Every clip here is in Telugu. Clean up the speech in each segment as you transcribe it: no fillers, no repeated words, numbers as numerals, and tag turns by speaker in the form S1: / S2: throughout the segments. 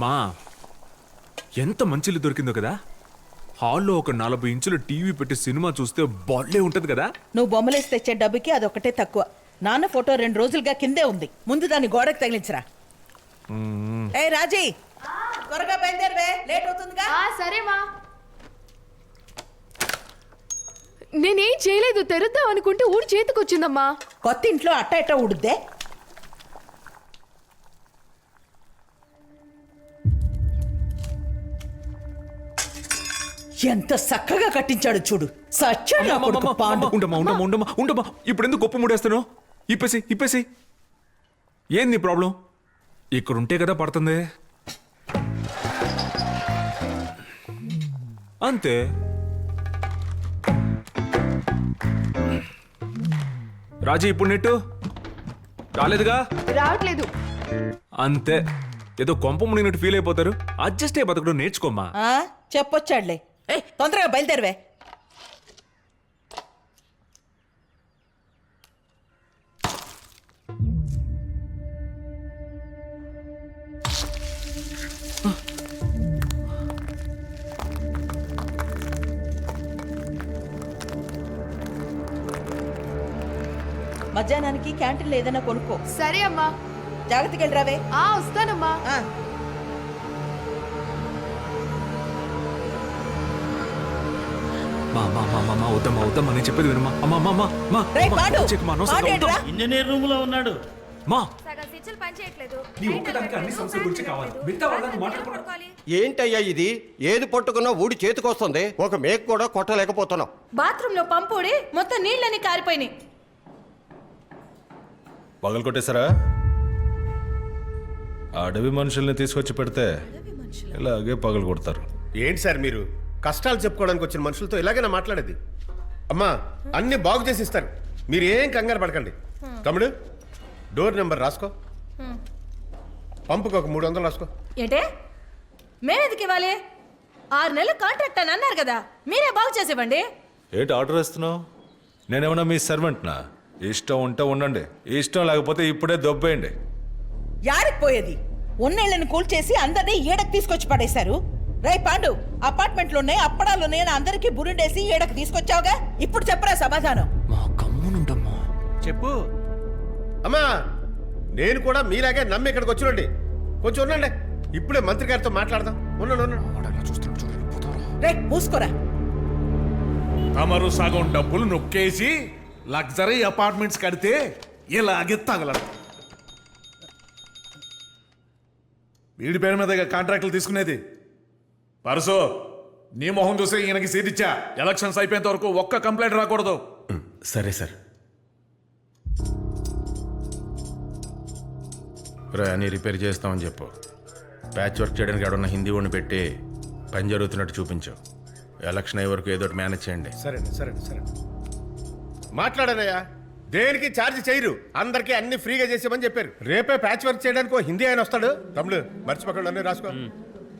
S1: మా ఎంత మంచి ఇల్లు దొరికిందో కదా. హాల్లో ఒక 40 ఇంచుల టీవీ పెట్టి సినిమా చూస్తే బాలే ఉంటది కదా.
S2: నువ్వు బొమ్మలేసి తెచ్చే డబ్బుకి అదొక్కటే తక్కువ. నాన్న ఫోటో 2 రోజులుగా కిందే ఉంది. ముందు దాన్ని గోడకు తగిలించరా. ఏ రాజీ, త్వరగా బయలుదేరవే, లేట్ అవుతుందిగా.
S3: సరేమా. నేనేం చేయలేదు, తెరుద్దాం అనుకుంటే ఊడి చేతికొచ్చిందమ్మా.
S2: కొత్త ఇంట్లో అట్ట ఇట్ట ఉడుద్దే. ఎంత చక్కగా కట్టించాడు చూడు. సచ్చాడు నా కొడుకు పాండు.
S1: ఉండమా ఇప్పుడు ఎందుకు గొప్ప మూడేస్తాను? ఇప్పేసి ఏంది ప్రాబ్లం? ఇక్కడుంటే కదా పడుతుంది అంతే. రాజీ ఇప్పుడు నెట్టు రాలేదుగా.
S3: రావట్లేదు.
S1: అంతే, ఏదో కొంప మునిగినట్టు ఫీల్ అయిపోతారు. అడ్జస్ట్ అయ్యి బతకడం నేర్చుకోమ్మా.
S2: చెప్పొచ్చాడులే. తొందరగా బయలుదేరవే. మధ్యాహ్నానికి క్యాంటీన్లో ఏదైనా కొనుక్కో.
S3: సరే అమ్మా.
S2: జాగ్రత్తగా వెళ్ళరావే.
S3: వస్తానమ్మా.
S1: వద్దమ్మా నేను చెప్పేది వినమ్మా.
S4: ఇంజనీర్ రూమ్ లో ఉన్నాడు.
S5: ఏంటయ్యా ఇది? ఏది పట్టుకున్నా ఊడి చేతికొస్తుంది, ఒక మేక కూడా కొట్టలేకపోతున్నావు.
S6: బాత్రూమ్ లో పంపుడి మొత్తం నీళ్ళని కారిపోయినాయి.
S7: పగలు కొట్టేశారా? అడవి మనుషుల్ని తీసుకొచ్చి పెడితే ఇలాగే పగలు కొడతారు.
S8: ఏంటి సార్ మీరు కష్టాలు చెప్పుకోవడానికి వచ్చిన మనుషులతో ఇలాగైనా మాట్లాడేది? అమ్మా అన్ని బాగు చేసి ఇస్తారు, మీరు ఏం కంగారు పడకండి. తమ్ముడు డోర్ నెంబర్ రాసుకో, పంపుకు ఒక 300 రాసుకో.
S6: ఏంటే మేమెదికి ఇవ్వాలి? 6 నెలల కాంట్రాక్ట్ అని అన్నారు కదా, మీరే బాగు చేసేవ్వండి.
S7: ఏంటి ఆర్డర్ ఇస్తున్నావు? నేనేమన్నా మీ సర్వెంట్నా? ఇష్టం ఉంటే ఉండండి, ఇష్టం లేకపోతే ఇప్పుడే దొబ్బేయండి.
S2: యాడికి పోయేది? ఉన్నేళ్లను కూల్చేసి అందరినీ ఈడకు తీసుకొచ్చి పడేశారు. రై పాండు, అపార్ట్మెంట్లోనే అప్పడాలునే అందరికీ బురుండేసి ఈడకు తీసుకొచ్చావుగా, ఇప్పుడు చెప్పరా సమాధానం.
S4: చెప్పు.
S8: అమ్మా నేను కూడా మీలాగే నమ్మి ఇక్కడికి వచ్చినండి, కొంచెం ఉండండి, ఇప్పుడే మంత్రి గారితో మాట్లాడదాం.
S2: రే మూసుకోరా.
S9: తమరు సగం డబ్బులు నొక్కేసి లగ్జరీ అపార్ట్మెంట్స్ కడితే ఇలాగే తగలడు. వీడి పేరు మీద కాంట్రాక్టులు తీసుకునేది. పరసు నీ మొహం చూసి ఈయనకి సీట్ ఇచ్చా. ఎలక్షన్స్ అయిపోయేంత వరకు ఒక్క కంప్లైంట్ రాకూడదు.
S8: సరే సార్.
S10: అని రిపేర్ చేస్తామని చెప్పు. ప్యాచ్ వర్క్ చేయడానికి ఎవడన్నా హిందీ వాడిని పెట్టి పని జరుగుతున్నట్టు చూపించావు. ఎలక్షన్ అయ్యే వరకు ఏదో ఒకటి మేనేజ్ చేయండి.
S8: సరే మాట్లాడానయ్యా. దేనికి ఛార్జ్ చేయరు, అందరికీ అన్ని ఫ్రీగా చేసామని చెప్పారు. రేపే ప్యాచ్ వర్క్ చేయడానికి హిందీ ఆయన వస్తాడు. తమ్ముడు మర్చిపోకండి, అన్నీ రాసుకో.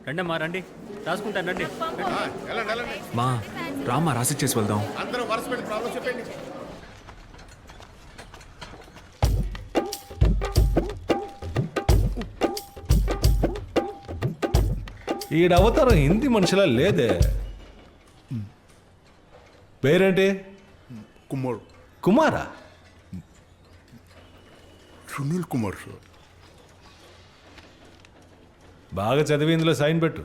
S4: రండమ్మా రండి, రాసుకుంటాను రండి.
S1: మా రామా రాసిచ్చేసి వెళ్దాం.
S8: అందరూ వరుస పెట్టి ప్రాబ్లం చెప్పండి.
S7: ఈడ అవతారం హిందీ మనుషులా లేదే. పేరేంటి? కుమారా?
S9: సునీల్ కుమార్ సార్.
S7: బాగా చదివి ఇందులో సైన్ పెట్టు.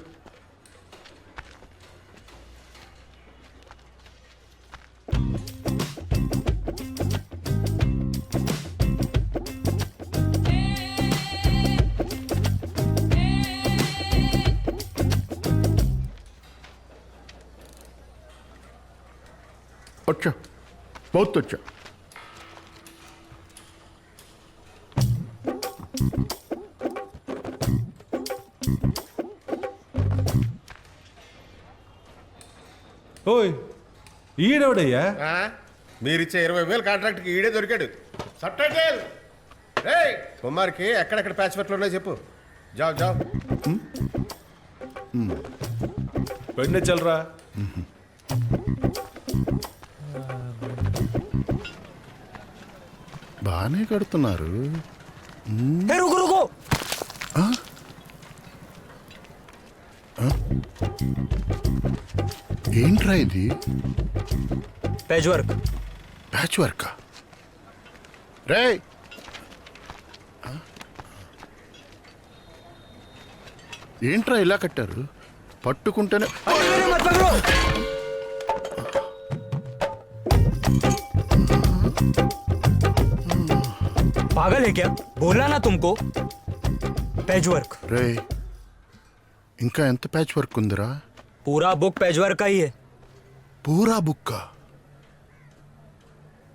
S9: अच्छा, बहुत अच्छा.
S7: ఓయ్ ఈడెవడయ్యా?
S8: మీరిచ్చే 20,000 కాంట్రాక్ట్కి ఈడే దొరికాడు. సబ్టైటిల్ కుమార్కి ఎక్కడెక్కడ ప్యాచ్ వర్క్లు ఉన్నాయో చెప్పు. జావ్
S7: వెంటనే చల్రా.
S9: బాగానే కడుతున్నారు.
S11: ఏంట్రా ఇది?
S4: Page work.
S11: ప్యాచ్ వర్క్ రే. ఏంట్రా ఇలా కట్టారు? పట్టుకుంటేనే
S4: पागल है क्या? बोला ना तुमको पेज वर्क.
S11: రే, ఇంకా ఎంత ప్యాచ్ వర్క్ ఉందిరా?
S4: पूरा बुक पेज वर्क का ही है.
S11: పూరా బుక్క.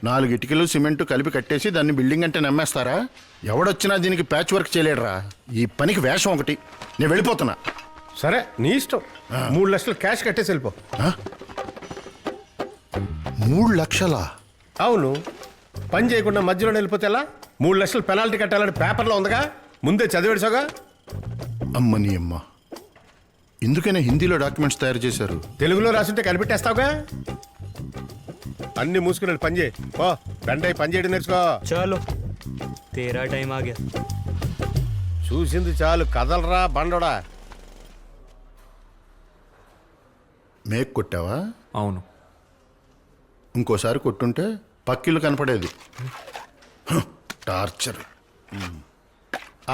S11: 4 ఇటుకలు సిమెంట్ కలిపి కట్టేసి దాన్ని బిల్డింగ్ అంటే నమ్మేస్తారా? ఎవడొచ్చినా దీనికి ప్యాచ్ వర్క్ చేయలేడురా. ఈ పనికి వేషం ఒకటి. నేను వెళ్ళిపోతున్నా.
S8: సరే నీ ఇష్టం. 3 లక్షలు క్యాష్ కట్టేసి వెళ్ళిపో.
S11: 3 లక్షలా?
S8: అవును, పని చేయకుండా మధ్యలో వెళ్ళిపోతే ఎలా? 3 లక్షలు పెనాల్టీ కట్టాలని పేపర్లో ఉందిగా, ముందే చదివేసాగా.
S11: అమ్మని అమ్మ, ఇందుకనే హిందీలో డాక్యుమెంట్స్ తయారు చేశారు.
S8: తెలుగులో రాసుంటే కనిపెట్టేస్తావుగా. అన్ని మూసుకుని పని చేయి. ఓ బండై పని చేయడం నేర్చుకో.
S4: चलो तेरा टाइम आ गया.
S8: చూసింది చాలు, కదలరా బండోడా.
S11: మేక్ కొట్టావా?
S1: అవును.
S11: ఇంకోసారి కొట్టుంటే పక్కిళ్ళు కనపడేది. టార్చర్.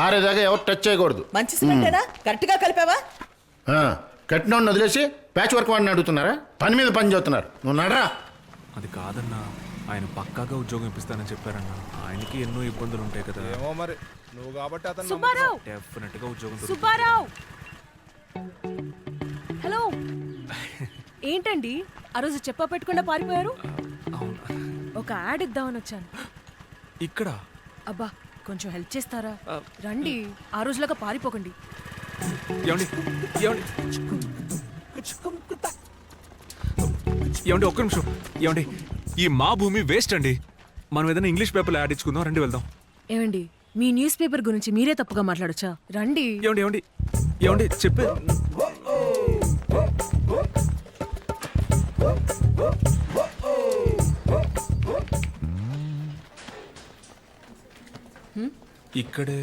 S11: ఆరేదాకా ఎవరు టచ్ చేయకూడదు.
S2: మంచి సిమెంటేనా? కరెక్ట్ గా కలిపావా?
S11: కట్టినోడిని వదిలేసి ప్యాచ్ వర్క్ వాడిని అడుగుతున్నారా? పని మీద పని చేస్తున్నారు. నువ్వు నడరా.
S1: అది కాదన్నా, ఆయన పక్కాగా ఉద్యోగం ఇప్పిస్తానని చెప్పారన్నా. ఆయనకి ఎన్నో ఇబ్బందులు ఉంటాయి కదా.
S9: ఏమో మరి, నువ్వు కాబట్టి అతను
S3: సుబ్బారావు,
S1: డెఫినెట్ గా ఉద్యోగం దొరుకుతుంది.
S3: సుబ్బారావు. హలో. ఏంటండి ఆ రోజు చెప్పా పెట్టకుండా పారిపోయారు?
S1: అవును.
S3: ఒక యాడ్ ఇద్దామని వచ్చాను.
S1: ఇక్కడ
S3: అబ్బా కొంచెం హెల్ప్ చేస్తారా? రండి, ఆ రోజులాగా పారిపోకండి.
S1: ఏమండి ఏమండి ఏమండి ఒక్క నిమిషం. ఏమండి, ఈ మా భూమి వేస్ట్ అండి. మనం ఏదైనా ఇంగ్లీష్ పేపర్లో యాడ్ ఇచ్చుకుందాం. రండి వెళ్దాం.
S3: ఏమండి, మీ న్యూస్ పేపర్ గురించి మీరే తప్పుగా మాట్లాడొచ్చా? రండి.
S1: ఏమండి ఏమండి ఏమండి చెప్పే. ఇక్కడే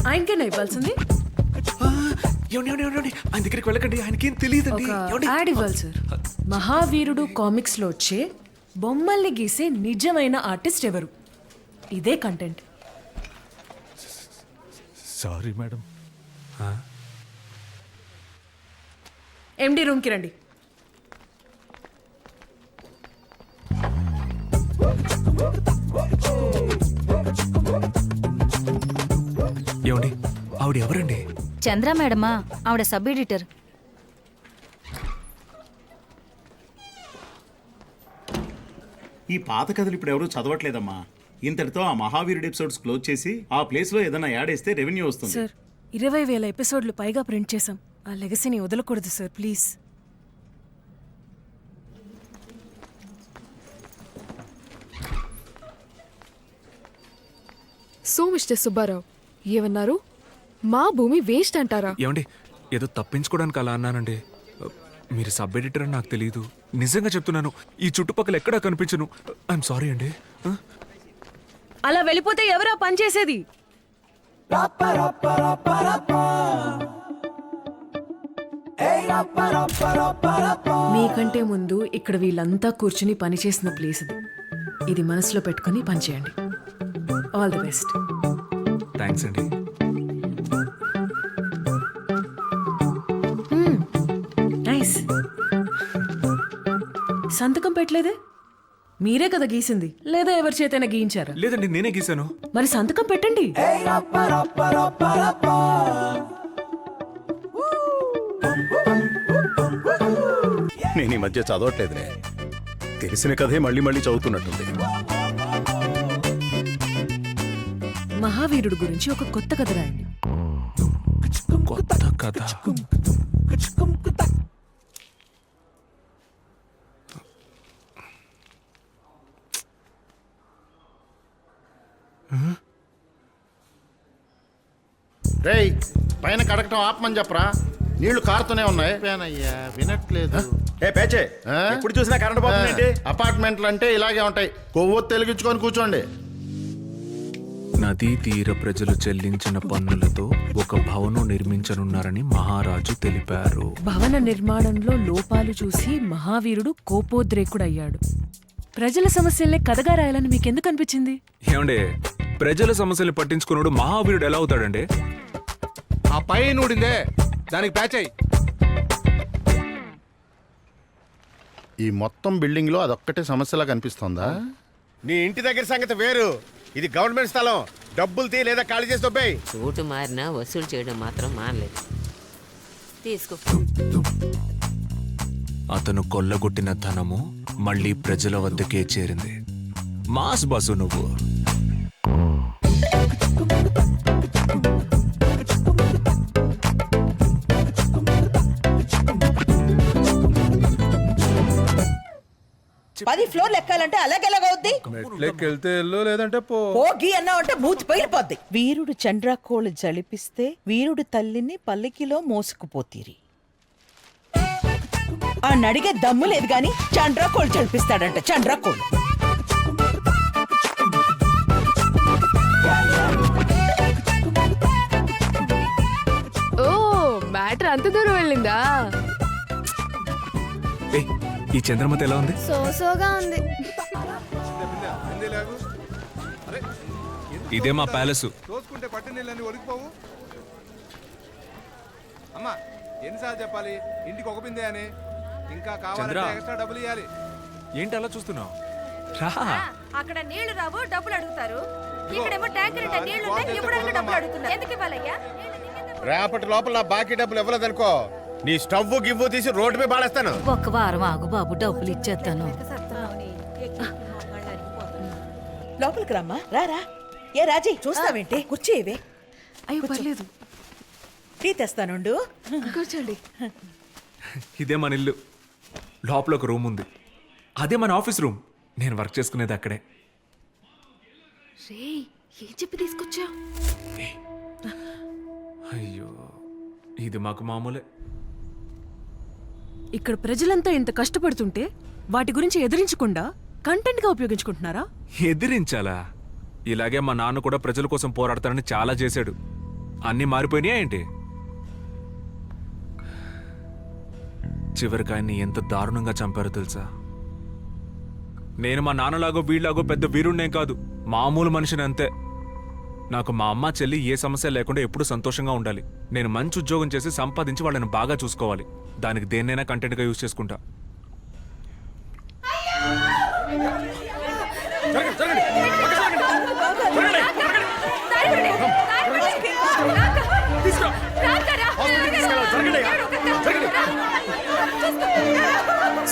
S3: ఆయనకేనా ఇవ్వాల్సింది?
S1: ఏమండి ఏమండి ఏమండి ఆయన దగ్గరికి వెళ్ళకండి, ఆయనకేం తెలియదండి.
S3: ఒక యాడ్ ఇవ్వాలి సార్. మహావీరుడు కామిక్స్ లో వచ్చే బొమ్మల్ని గీసే నిజమైన ఆర్టిస్ట్ ఎవరు? ఇదే కంటెంట్.
S1: Sorry madam.
S3: ఎండి రూమ్కి రండి.
S1: ఏమండి ఆవిడ ఎవరండి?
S6: చంద్ర మేడమా, ఆవిడ సబ్ ఎడిటర్.
S4: ఈ పాత కథలు ఇప్పుడు ఎవరు చదవట్లేదమ్మా. ఇంతటితో ఆ మహావీరుడు ఎపిసోడ్స్ క్లోజ్ చేసి ఆ ప్లేస్ లో ఏదైనా యాడ్ వేస్తే రెవెన్యూ వస్తుంది.
S3: సార్ 20,000 ఎపిసోడ్లు పైగా ప్రింట్ చేశాం. ఆ లెగసీని వదలకూడదు sir, please.
S12: So mister Subbarao, ఏమన్నారు? మా భూమి వేస్ట్ అంటారా?
S1: ఏమండి ఏదో తప్పించుకోవడానికి అలా అన్నానండి. మీరు సబ్ ఎడిటర్ అని నాకు తెలియదు. నిజంగా చెప్తున్నాను, ఈ చుట్టుపక్కల ఎక్కడా కనిపించను. ఐఎమ్ సారీ అండి.
S3: అలా వెళ్ళిపోతే ఎవరా పని చేసేది? మీకంటే ముందు ఇక్కడ వీళ్ళంతా కూర్చుని పనిచేసిన ప్లేస్ ఇది. ఇది మనసులో పెట్టుకుని పనిచేయండి. All the best.
S1: థ్యాంక్స్ అండి.
S3: నైస్. సంతకం పెట్టలేదే? మీరే కదా గీసింది, లేదా ఎవరి చేతైనా గీయించారా?
S1: లేదండి, నేనే గీశాను.
S3: మరి సంతకం పెట్టండి.
S10: నేను ఈ మధ్య చదవట్లేదులే. తెలిసిన కథే మళ్ళీ మళ్ళీ చదువుతున్నట్టుంది.
S3: మహావీరుడు గురించి ఒక కొత్త కథ రాయండి.
S1: కొత్త కథ.
S11: రేయ్, పైన కడకటం ఆపమని చెప్పరా. నీళ్లు కారుతూనే ఉన్నాయి. అయ్యా వినట్లేదు.
S10: ఏ పేచే, ఎప్పుడు చూసినా కరెంట్ పోతుందేంటి?
S11: అపార్ట్మెంట్లు అంటే ఇలాగే ఉంటాయి. కొవ్వొత్తి వెలిగించుకొని కూర్చోండి.
S1: నదీ తీర ప్రజలు చెల్లించిన పన్నులతో ఒక భవనం నిర్మించనున్నారని మహారాజు తెలిపారు.
S3: భవన నిర్మాణంలో లోపాలు చూసి మహావీరుడు కోపోద్రేకుడయ్యాడు. ప్రజల సమస్యల్ని కథగా రాయాలని మీకెందుకు అనిపించింది?
S1: ఏమండే, ప్రజల సమస్యలు పట్టించుకున్నాడు మహావీరుడు ఎలా అవుతాడండి?
S8: ఆ పై నూడిందే దానికి ప్యాచ్ అయ్యి.
S11: ఈ మొత్తం బిల్డింగ్ లో అదొక్కటే సమస్యలా కనిపిస్తోందా?
S8: నీ ఇంటి దగ్గర సంగతి వేరు, ఇది గవర్నమెంట్ స్థలం. డబ్బులు తీ లేదా ఖాళీ చేసి దొబ్బేయ్.
S13: చోటు మారినా వసూలు చేయడం మాత్రం మానలేదు. తీసుకో.
S1: అతను కొల్లగొట్టిన ధనము మళ్ళీ ప్రజల వద్దకే చేరింది. మాస్ బాసు నువ్వు.
S2: పది ఫ్లోర్లు ఎక్కాలంటే అలాగెలాగవుద్ది?
S7: మెట్లెక్కెళ్తే వెళ్ళు, లేదంటే పో.
S2: పోగి అన్నావు అంటే మూతి పగిలిపోద్ది. వీరుడు చండ్రాకోళ్ళు జలిపిస్తే వీరుడు తల్లిని పల్లికిలో మోసుకుపోతీరి. ఆ నడిగే దమ్ము లేదు గాని చండ్రాకోళ్ళు జలిపిస్తాడంట. చండ్రాకోళ్ళు
S12: ఓ మ్యాటర్ అంత దూరం వెళ్ళిందా?
S1: ఏయ్, ఈ చంద్రమతి ఎలా ఉంది?
S12: సోసోగా ఉంది.
S1: ఇదే మా ప్యాలెస్.
S8: తోసుకుంటే పట్టు నీళ్ళని ఒరిగిపోవు. అమ్మా ఎన్నిసార్లు చెప్పాలి ఇంటికి ఒక బిందే అని? ఇంకా కావాలంటే
S1: చంద్ర.
S8: ఎక్స్ట్రా డబ్బులు ఇవ్వాలి.
S1: ఏంటి అలా చూస్తున్నావు? రా.
S6: అక్కడ నీళ్లు రావు, డబ్బులు అడుగుతారు. ఇక్కడేమో ట్యాంకర్ నీళ్లు ఉంటాయి, ఇవ్వడానికి డబ్బులు అడుగుతున్నారు. ఎందుకు ఇవ్వాలయ్యా?
S8: రేపటి లోపల నా బాకీ డబ్బులు ఇవ్వలేదనుకో, నీ స్టవ్ గివ్వు తీసి రోడ్డు మీద పాడేస్తాను.
S13: ఒక్క వారం ఆగు బాబు, డబ్బులు ఇచ్చేస్తాను.
S2: లోపలికి రమ్మా. రారా. ఏ రాజీ, చూస్తావేంటి? కూర్చోవే.
S3: అయ్యో పర్లేదు,
S2: టీ తెస్తానుండు.
S12: కూర్చోండి.
S1: ఇదే మన ఇల్లు. లోపల ఒక రూమ్ ఉంది. అదే మన ఆఫీస్ రూమ్. నేను వర్క్ చేసుకునేది అక్కడే.
S12: రే ఏం చెప్పి తీసుకొచ్చా?
S1: అయ్యో, ఇది మాకు మామూలే.
S3: ఇక్కడ ప్రజలంతా ఇంత కష్టపడుతుంటే వాటి గురించి ఎదిరించకుండా కంటెంట్ గా ఉపయోగించుకుంటున్నారా?
S1: ఎదిరించాలా? ఇలాగే మా నాన్న కూడా ప్రజల కోసం పోరాడతానని చాలా చేశాడు. అన్నీ మారిపోయినాయా ఏంటి? చివరికి ఆయన్ని ఎంత దారుణంగా చంపారో తెలుసా? నేను మా నాన్నలాగో వీళ్ళలాగో పెద్ద వీరుణ్ణేం కాదు, మామూలు మనిషిని అంతే. నాకు మా అమ్మ చెల్లి ఏ సమస్య లేకుండా ఎప్పుడూ సంతోషంగా ఉండాలి. నేను మంచి ఉద్యోగం చేసి సంపాదించి వాళ్ళని బాగా చూసుకోవాలి. దానికి దేన్నైనా కంటెంట్గా యూజ్ చేసుకుంటా.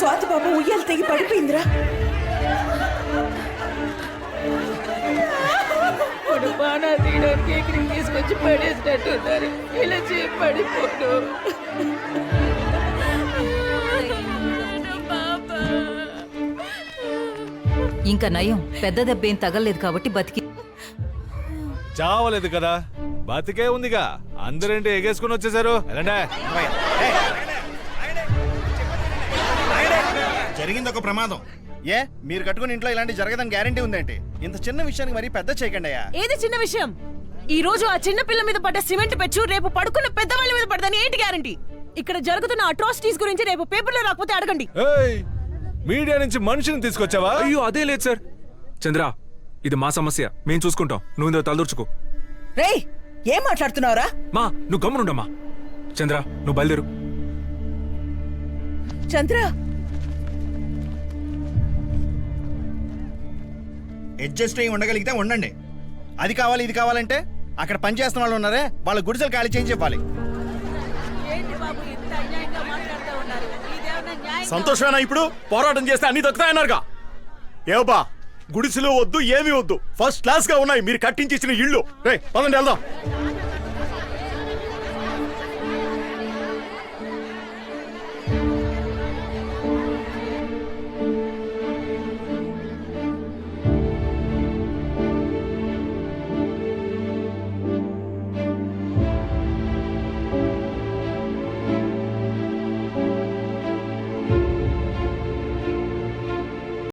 S2: స్వాతి బాబు ఉయ్యాలు తెగి పడిపోయిందిరా. బాగా తీయడానికి ఎక్కడికి తీసుకొచ్చి పడేసినట్టున్నారు. ఇలా చేయి పడిపోను.
S13: ఇంకా నయం, పెద్ద దెబ్బ ఏం తగలేదు కాబట్టి బతికి.
S7: చావలేదు కదా, బతికే ఉందిగా. అందరేంటి ఎగేసుకుని వచ్చేసారు?
S5: జరిగింది ఒక ప్రమాదం. ఏ మీరు కట్టుకుని ఇంట్లో ఇలాంటి జరగదని గ్యారంటీ ఉందేంటి? ఇంత చిన్న విషయానికి మరీ పెద్ద చేయకండి అయ్యా.
S3: ఏది చిన్న విషయం? ఈ రోజు ఆ చిన్న పిల్ల మీద పడ్డ సిమెంట్ పెచ్చు రేపు పడుకున్న పెద్దవాళ్ళ మీద పడదని ఏంటి గ్యారంటీ? ఇక్కడ జరుగుతున్న అట్రాసిటీస్ గురించి రేపు పేపర్లో రాకపోతే అడగండి.
S7: మీడియా నుంచి మనిషిని తీసుకొచ్చావా?
S1: అయ్యో అదే లేదు సార్. చంద్ర, ఇది మా సమస్య, మేము చూసుకుంటాం. నువ్వు ఇందులో తలదూర్చుకో.
S2: రేయ్, ఏం మాట్లాడుతున్నావురా?
S1: మా నువ్వు గమ్మునుండమ్మా. చంద్ర, నువ్వు బయలుదేరు.
S2: చంద్ర,
S5: అడ్జస్ట్ అయ్యి ఉండగలిగితే ఉండండి. అది కావాలి ఇది కావాలంటే అక్కడ పనిచేస్తున్న వాళ్ళు ఉన్నారే, వాళ్ళ గుడిసెలు ఖాళీ చేయించి ఇవ్వాలి.
S9: సంతోషమేనా? ఇప్పుడు పోరాటం చేస్తే అన్ని దక్కుతాయన్నారుగా. ఏవబ్బా, గుడిసెలు వద్దు, ఏమీ వద్దు, ఫస్ట్ క్లాస్ గా ఉన్నాయి మీరు కట్టించి ఇచ్చిన ఇళ్ళు. రే పదండి వెళ్దాం.